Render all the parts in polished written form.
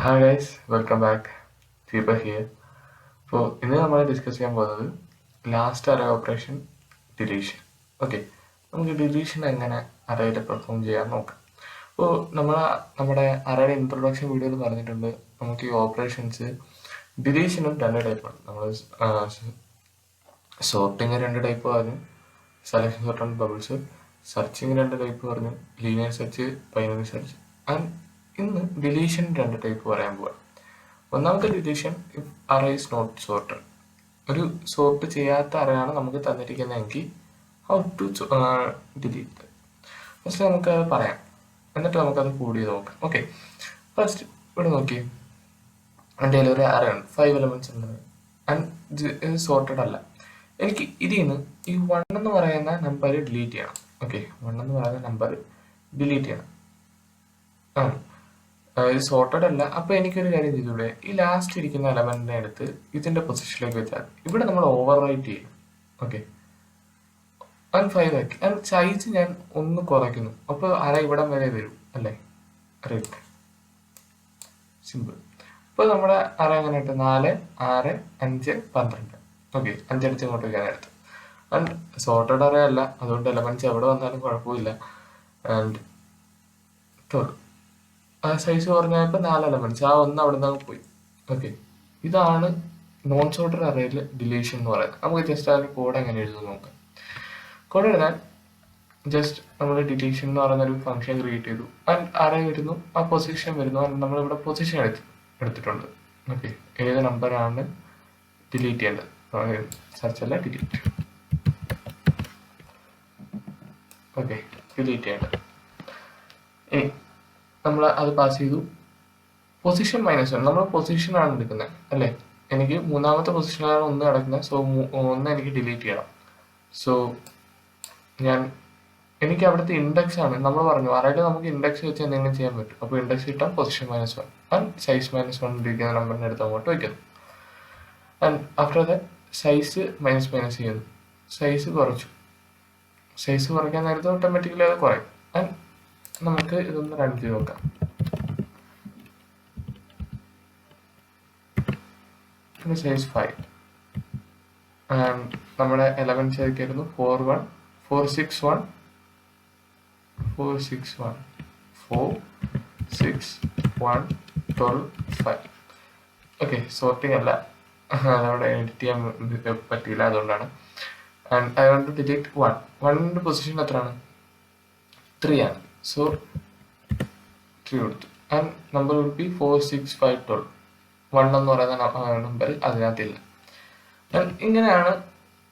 Hi guys, welcome back. Deepak here. So, ഇന്ന് നമ്മൾ discuss ചെയ്യാൻ പോകുന്നത് last array operation deletion. Okay, നമുക്ക് ഡിലീഷൻ എങ്ങനെ അറേയിൽ പെർഫോം ചെയ്യാൻ നോക്കാം. അപ്പോൾ നമ്മുടെ അറേയുടെ ഇൻട്രൊഡക്ഷൻ വീഡിയോയിൽ പറഞ്ഞിട്ടുണ്ട്, നമുക്ക് ഈ ഓപ്പറേഷൻസ് ഡിലീഷനും രണ്ട് ടൈപ്പാണ്. നമ്മൾ സോർട്ടിങ് രണ്ട് ടൈപ്പ് പറഞ്ഞു, selection sort and bubbles. Searching രണ്ട് ടൈപ്പ് പറഞ്ഞു, linear search, binary search. And ഇന്ന് ഡിലീഷൻ രണ്ട് ടൈപ്പ് പറയാൻ പോവാം. ഒന്നാമത്തെ deletion, if array is not sorted. ഒരു സോർട്ട് ചെയ്യാത്ത അറയാണ് നമുക്ക് തന്നിരിക്കുന്നതെങ്കിൽ ഹൗ ടു ഡിലീറ്റ്. ഫസ്റ്റ് നമുക്കത് പറയാം, എന്നിട്ട് നമുക്കത് കൂടി ചെയ്ത് നോക്കാം. ഓക്കെ, ഫസ്റ്റ് ഇവിടെ നോക്കി, എൻ്റെ കയ്യിൽ ഒരു അറേ ഉണ്ട്, 5 എലമെന്റ്സ് ഉണ്ട്, ആൻഡ് ഇത് സോർട്ടഡ് അല്ല. എനിക്ക് ഇതിൽ നിന്ന് ഈ 1 എന്ന് പറയുന്ന നമ്പർ ഡിലീറ്റ് ചെയ്യണം. ഓക്കെ, 1 എന്ന് പറയുന്ന നമ്പർ ഡിലീറ്റ് ചെയ്യണം. ഇത് സോർട്ടഡ് അല്ല. അപ്പൊ എനിക്കൊരു കാര്യം ചെയ്തൂടെ, ഈ ലാസ്റ്റ് ഇരിക്കുന്ന എലമെന്റിനെ എടുത്ത് ഇതിന്റെ പൊസിഷനിലേക്ക് വെച്ചാൽ ഇവിടെ നമ്മൾ ഓവർ റൈറ്റ് ചെയ്യും. ഓക്കെ, 5 ആക്കി, സൈസ് ഞാൻ ഒന്ന് കുറയ്ക്കുന്നു. അപ്പൊ അര ഇവിടം വരെ വരും അല്ലേ, റൈറ്റ്, സിമ്പിൾ. ഇപ്പൊ നമ്മുടെ അര എങ്ങനെ ഇട്ട് 4, 6, 5, 12. ഓക്കെ, 5 എടുത്ത് ഇങ്ങോട്ട് വയ്ക്കാൻ എടുത്ത്. ആൻഡ് സോർട്ടഡ് അറേ അല്ല, അതുകൊണ്ട് എലമെന്റ്സ് എവിടെ വന്നാലും കുഴപ്പമില്ല. ആൻഡ് സൈസ് കുറഞ്ഞപ്പോൾ 4 എലമെന്റ്സ്, ആ ഒന്ന് അവിടെ നിന്ന് പോയി. ഓക്കെ, ഇതാണ് നോൺ സോർട്ടഡ് അറേയിൽ ഡിലീഷൻ എന്ന് പറയുന്നത്. നമുക്ക് ജസ്റ്റ് അതിന് കോഡ് എങ്ങനെ എഴുതുന്നു നോക്കാം. കോഡ് എഴുതാൻ ജസ്റ്റ് നമ്മൾ ഡിലീഷൻ എന്ന് പറയുന്ന ഒരു ഫംഗ്ഷൻ ക്രിയേറ്റ് ചെയ്തു. ആൻഡ് അറേ വരുന്നു, ആ പൊസിഷൻ വരുന്നു. നമ്മളിവിടെ പൊസിഷൻ എടുത്തിട്ടുണ്ട്. ഓക്കെ, ഏത് നമ്പറാണ് ഡിലീറ്റ് ചെയ്യേണ്ടത്, സെർച്ച് അല്ല, ഡിലീറ്റ്. ഓക്കെ, ഡിലീറ്റ് ചെയ്യേണ്ടത്. നമ്മൾ അത് പാസ് ചെയ്തു. പൊസിഷൻ -1, നമ്മൾ പൊസിഷനാണ് എടുക്കുന്നത് അല്ലേ. എനിക്ക് മൂന്നാമത്തെ പൊസിഷനാണ് 1 കിടക്കുന്നത്. സോ 1 എനിക്ക് ഡിലീറ്റ് ചെയ്യണം. സോ എനിക്ക് അവിടുത്തെ ഇൻഡെക്സ് ആണ്, നമ്മൾ പറഞ്ഞു അറേയിൽ നമുക്ക് ഇൻഡെക്സ് വെച്ച് എന്തെങ്കിലും ചെയ്യാൻ പറ്റും. അപ്പോൾ ഇൻഡെക്സ് കിട്ടാൻ പൊസിഷൻ -1 ആൻഡ് സൈസ് -1 ഇരിക്കുന്ന നമ്പറിനെ എടുത്ത് അങ്ങോട്ട് വയ്ക്കുന്നു. And after that size minus ചെയ്യുന്നു. സൈസ് കുറച്ചു. സൈസ് കുറയ്ക്കാൻ നേരത്തെ ഓട്ടോമാറ്റിക്കലി അത് കുറയും. ആൻഡ് നമുക്ക് ഇതൊന്ന് റൺ ചെയ്ത് നോക്കാം. സൈസ് 5. നമ്മുടെ എലമെന്റ്സ് ഏതൊക്കെയായിരുന്നു? 4, 1, 4, 6, 1, 4, 6, 1, 4, 6, 1, 12, 5. ഓക്കെ, സോർട്ടിങ് അല്ല, അതവിടെ എഡിറ്റ് ചെയ്യാൻ പറ്റിയില്ല, അതുകൊണ്ടാണ്. And I want to delete 1. 1ന്റെ പൊസിഷൻ എത്രയാണ്? 3 ആണ്. സോ 3 കൊടുത്തു. And number will be 4, 6, 5, 12. 1 എന്ന് പറയുന്ന നമ്പർ അതിനകത്തില്ല. ഇങ്ങനെയാണ്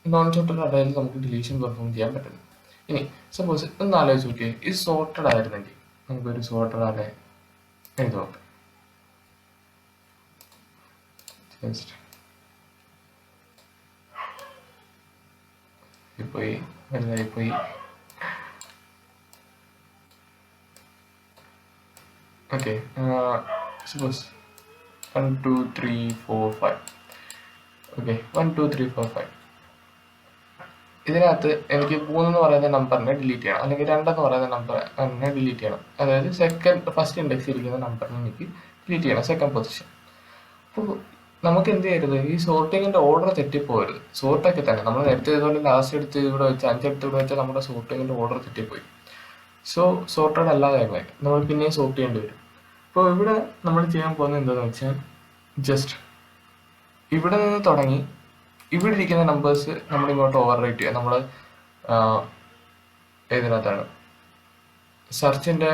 നോൺ സോർട്ടഡ് അറേയിൽ നമുക്ക് ഡിലീഷൻ പെർഫോം ചെയ്യാൻ പറ്റുന്നത്. ഇനി സപ്പോസ് ഒന്ന് ആലോചിച്ച് നോക്കിയേ, ഇത് സോർട്ടഡ് ആയിരുന്നെങ്കിൽ നമുക്കൊരു സോർട്ടഡ് അറേ എഴുതി നോക്കാം. പോയി വലുതായിപ്പോയി. Okay, suppose 1, 2, 3, 4, 5. ഓക്കെ, 1, 2, 3, 4, 5. ഇതിനകത്ത് എനിക്ക് 3 എന്ന് പറയുന്ന നമ്പറിനെ ഡിലീറ്റ് ചെയ്യണം, അല്ലെങ്കിൽ 2 എന്ന് പറയുന്ന നമ്പറിനെ ഡിലീറ്റ് ചെയ്യണം. അതായത് ഫസ്റ്റ് ഇൻഡെക്സ് ഇരിക്കുന്ന നമ്പറിനെ എനിക്ക് ഡിലീറ്റ് ചെയ്യണം, സെക്കൻഡ് പൊസിഷൻ. അപ്പോൾ നമുക്ക് എന്ത് ചെയ്യരുത്, ഈ സോർട്ടിങ്ങിന്റെ ഓർഡർ തെറ്റിപ്പോകരുത്. സോർട്ടൊക്കെ തന്നെ നമ്മൾ നേരത്തെ ചെയ്തുകൊണ്ട് ലാസ്റ്റ് എടുത്ത് ഇവിടെ വെച്ച് 5 എടുത്ത് ഇവിടെ വെച്ചാൽ നമ്മുടെ സോർട്ടിങ്ങിന്റെ ഓർഡർ തെറ്റിപ്പോയി. സോ സോർട്ടഡ് അല്ലാതെ നമ്മൾ പിന്നെയും സോർട്ട് ചെയ്യേണ്ടി വരും. അപ്പോൾ ഇവിടെ നമ്മൾ ചെയ്യാൻ പോകുന്നത് എന്താണെന്ന് വെച്ചാൽ, ജസ്റ്റ് ഇവിടെ നിന്ന് തുടങ്ങി ഇവിടെ ഇരിക്കുന്ന നമ്പേഴ്സ് നമ്മൾ ഇങ്ങോട്ട് ഓവർ റൈറ്റ് ചെയ്യുക. നമ്മൾ ഏതിനകത്താണ് സെർച്ചിന്റെ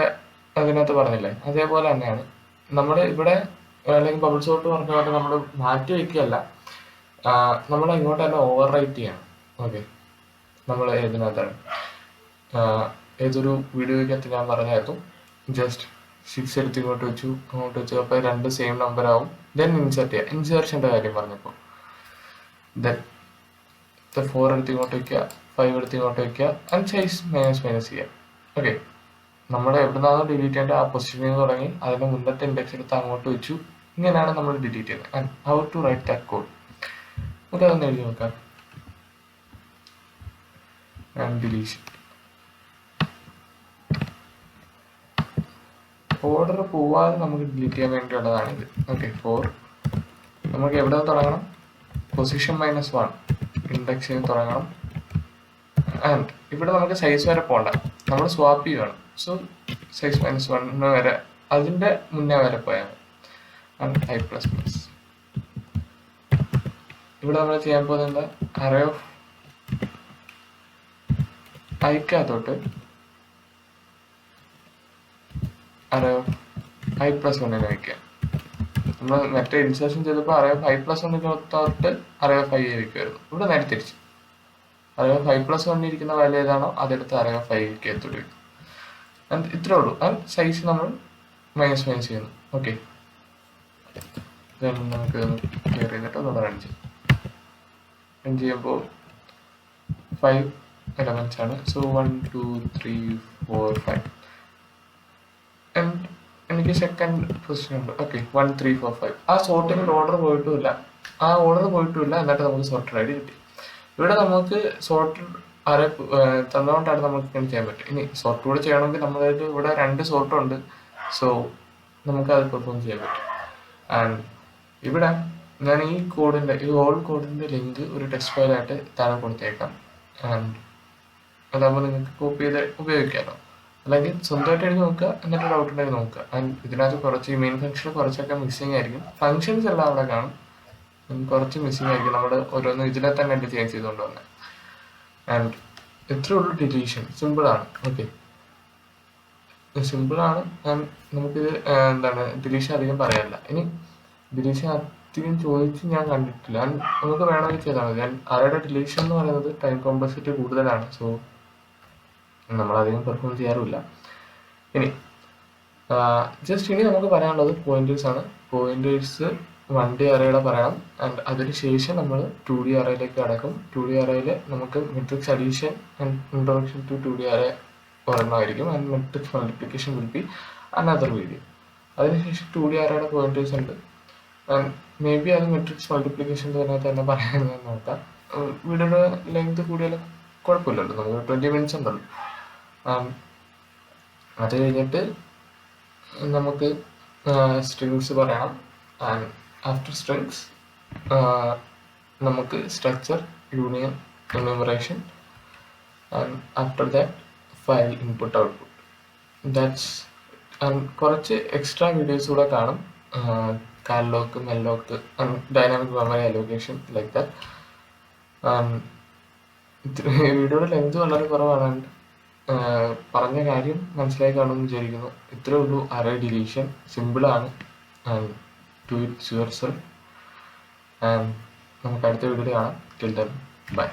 അതിനകത്ത് പറഞ്ഞില്ലേ, അതേപോലെ തന്നെയാണ് നമ്മൾ ഇവിടെ, അല്ലെങ്കിൽ ബബിൾ സോർട്ട് പറഞ്ഞ പോലെ നമ്മൾ മാറ്റി വയ്ക്കുകയല്ല, നമ്മൾ ഇങ്ങോട്ട് തന്നെ ഓവർ റൈറ്റ് ചെയ്യണം. ഓക്കെ, നമ്മൾ ഏതിനകത്താണ് ഏതൊരു വീഡിയോയ്ക്കകത്ത് ഞാൻ പറഞ്ഞായിരുന്നു, ജസ്റ്റ് 6 എടുത്ത് അങ്ങോട്ട് വെച്ചു. അപ്പോൾ 2 സെയിം നമ്പർ ആവും. ദെൻ ഇൻസെർട്ട് ചെയ്യുക, ഇൻസെർഷൻ്റെ കാര്യം പറഞ്ഞപ്പോൾ. ദെൻ 4 എടുത്ത് ഇങ്ങോട്ട് വയ്ക്കുക, 5 എടുത്ത് ഇങ്ങോട്ട് വയ്ക്കുക, ആൻഡ് സൈസ് മൈനസ് ചെയ്യുക. ഓക്കെ, നമ്മൾ എവിടുന്നാണോ ഡിലീറ്റ് ചെയ്യേണ്ടത് ആ പൊസിഷനിൽ നിന്ന് തുടങ്ങി അതിന്റെ മുന്നത്തെ ഇൻഡെക്സ് എടുത്ത് അങ്ങോട്ട് വെച്ചു. ഇങ്ങനെയാണ് നമ്മൾ ഡിലീറ്റ് ചെയ്യുന്നത്. And how to write that code നമുക്ക് അതൊന്ന് എഴുതി നോക്കാം. ആൻഡ് ഡിലീഷൻ ഓർഡർ പോവാതെ നമുക്ക് ഡിലീറ്റ് ചെയ്യാൻ വേണ്ടിയുള്ളതാണിത്. ഓക്കെ, ഫോർ നമുക്ക് എവിടെ നിന്ന് തുടങ്ങണം? പൊസിഷൻ -1 ഇൻഡെക്സിൽ നിന്ന് തുടങ്ങണം. ആൻഡ് ഇവിടെ നമുക്ക് സൈസ് വരെ പോകണ്ട, നമ്മൾ സ്വാപ്പ് ചെയ്യണം. സോ സൈസ് -1 വരെ, അതിൻ്റെ മുന്നേ വരെ പോയാൽ i++. ഇവിടെ നമ്മൾ ചെയ്യാൻ പോകുന്നത് അറേ ഓഫ് ഐക്കകത്തോട്ട് അറേ ഓഫ് i+1 വയ്ക്കുക. നമ്മൾ മറ്റേ ഇൻസേർഷൻ ചെയ്തപ്പോൾ array of i+1 array of i വയ്ക്കുമായിരുന്നു. ഇവിടെ നേരെ തിരിച്ച് അറേ ഓഫ് i+1 ഇരിക്കുന്ന വാല്യൂ ഏതാണോ അതെടുത്ത് അറേ ഓഫ് i-ക്കകത്തോട്ട് വയ്ക്കും. ആൻഡ് ഇത്രേ ഉള്ളൂ. ആൻഡ് സൈസ് നമ്മൾ മൈനസ് ചെയ്യുന്നു. ഓക്കെ, നമുക്ക് ക്ലിയർ ചെയ്തിട്ട് ഒന്നുകൂടെ റൺ ചെയ്യാം. റൺ ചെയ്യുമ്പോൾ 5 elements ആണ്. സോ 1 2 3 4 5 ആൻഡ് എനിക്ക് സെക്കൻഡ് പൊസിഷൻ ഉണ്ട്. ഓക്കെ, 1 3 4 5. ആ സോർട്ടിങ്ങിൽ ഓർഡർ പോയിട്ടുമില്ല, എന്നിട്ട് നമുക്ക് സോർട്ടഡ് ഐഡി കിട്ടി. ഇവിടെ നമുക്ക് സോർട്ടഡ് അറേ തന്നുകൊണ്ടാണ് നമുക്ക് ഇങ്ങനെ ചെയ്യാൻ പറ്റും. ഇനി സോർട്ട് കൂടെ ചെയ്യണമെങ്കിൽ നമ്മളായിട്ട് ഇവിടെ 2 സോർട്ടുണ്ട്. സോ നമുക്കത് പെർഫോം ചെയ്യാൻ പറ്റും. ആൻഡ് ഇവിടെ ഞാൻ ഈ ഹോൾ കോഡിൻ്റെ ലിങ്ക് ഒരു ടെക്സ്റ്റ് ഫയലായിട്ട് താഴെ കൊടുത്തേക്കാം. ആൻഡ് അതാകുമ്പോൾ നിങ്ങൾക്ക് കോപ്പി ചെയ്ത് ഉപയോഗിക്കാമല്ലോ. അല്ലെങ്കിൽ സ്വന്തമായിട്ട് എഴുതി നോക്കുക, എന്നിട്ട് ഡൗട്ട് ഉണ്ടെങ്കിൽ നോക്കുക. ആൻഡ് ഇതിനകത്ത് കുറച്ച് ഈ മെയിൻ ഫംഗ്ഷനിൽ കുറച്ചൊക്കെ മിസ്സിങ് ആയിരിക്കും. ഫംഗ്ഷൻസ് എല്ലാം അവിടെ കാണും, കുറച്ച് മിസ്സിങ് ആയിരിക്കും. നമ്മൾ ഓരോന്നും ഇതിലെ തന്നെ എൻ്റെ ചേഞ്ച് ചെയ്തുകൊണ്ട് വന്നത്. ആൻഡ് ഇത്രേ ഉള്ളൂ ഡിലീഷൻ. സിമ്പിളാണ്. ഓക്കെ, സിമ്പിളാണ്. ആൻഡ് നമുക്കിത് ഡിലീഷൻ അധികം പറയാനില്ല. ഇനി ഡിലീഷൻ അധികം ചോദിച്ച് ഞാൻ കണ്ടിട്ടില്ല. നമുക്ക് വേണമെങ്കിൽ ചെയ്താൽ മതി. അറേയുടെ ഡിലീഷൻ എന്ന് പറയുന്നത് ടൈം കോംപ്ലക്സിറ്റി കൂടുതലാണ്. സോ നമ്മളധികം പെർഫോം ചെയ്യാറുമില്ല. ഇനി നമുക്ക് പറയാനുള്ളത് പോയിന്റേഴ്സ് ആണ്. പോയിന്റേഴ്സ് 1D അറേയുടെ പറയണം. ആൻഡ് അതിനുശേഷം നമ്മൾ 2D അറേയിലേക്ക് കടക്കും. 2D അറേയിൽ നമുക്ക് matrix addition and introduction to 2D array ഒരെണ്ണമായിരിക്കും. And matrix multiplication will be another video. അതിനുശേഷം 2D അറേയുടെ പോയിന്റേഴ്സ് ഉണ്ട്. ആൻഡ് മേ ബി അത് മെട്രിക്സ് മൾട്ടിപ്ലിക്കേഷൻ്റെ തന്നെ പറയാമെന്ന് നോക്കാം. വീഡിയോയുടെ ലെങ്ത് കൂടിയാലും കുഴപ്പമില്ലല്ലോ, നമുക്ക് 20 minutes ഉണ്ടല്ലോ. അത് കഴിഞ്ഞിട്ട് നമുക്ക് സ്ട്രിങ്സ് പറയണം. ആൻഡ് ആഫ്റ്റർ സ്ട്രിങ്സ് നമുക്ക് structure, union, enumeration, and after that file input output. That's. And കുറച്ച് എക്സ്ട്രാ വീഡിയോസ് കൂടെ കാണും. Calloc, malloc, dynamic memory allocation, like that. വീഡിയോയുടെ ലെങ്ത് വളരെ കുറവാണ്. പറഞ്ഞ കാര്യം മനസ്സിലായി കാണുമെന്ന് വിചാരിക്കുന്നു. ഇത്രേ ഉള്ളൂ അറേ ഡിലീഷൻ. സിമ്പിളാണ്. And do it yourself. And നമുക്ക് അടുത്ത വീഡിയോയിൽ കാണാം. Till then by.